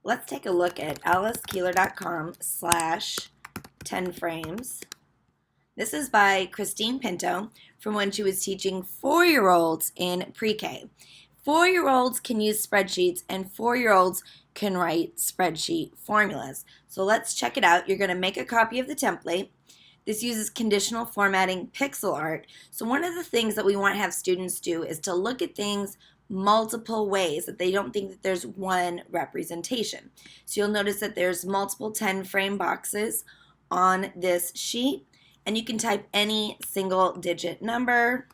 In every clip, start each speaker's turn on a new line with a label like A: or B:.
A: let's take a look at alicekeeler.com/10frames. This is by Christine Pinto from when she was teaching 4-year-olds in pre-K. 4-year-olds can use spreadsheets and 4-year-olds can write spreadsheet formulas. So let's check it out. You're going to make a copy of the template. This uses conditional formatting pixel art. So one of the things that we want to have students do is to look at things multiple ways, that they don't think that there's one representation. So you'll notice that there's multiple 10-frame boxes on this sheet, and you can type any single digit number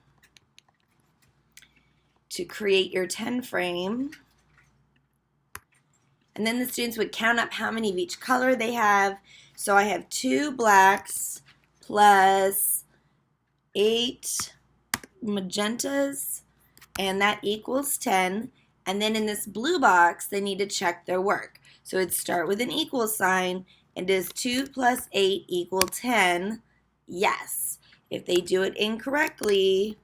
A: to create your 10-frame. And then the students would count up how many of each color they have. So I have 2 blacks plus 8 magentas, and that equals 10. And then in this blue box, they need to check their work. So it'd start with an equal sign, and does 2 plus 8 equal 10? Yes. If they do it incorrectly,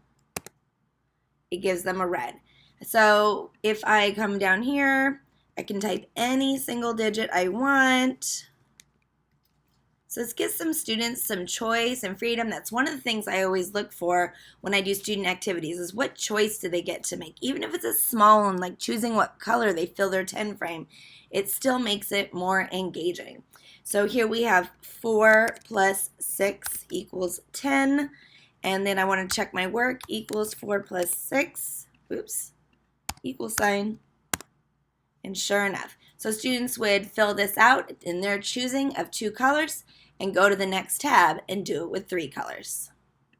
A: it gives them a red. So if I come down here, I can type any single digit I want. So this gives some students some choice and freedom. That's one of the things I always look for when I do student activities, is what choice do they get to make. Even if it's a small one, like choosing what color they fill their 10-frame, it still makes it more engaging. So here we have 4 plus 6 equals 10. And then I want to check my work, equals 4 plus 6. Oops, equal sign. And sure enough. So students would fill this out in their choosing of 2 colors and go to the next tab and do it with 3 colors.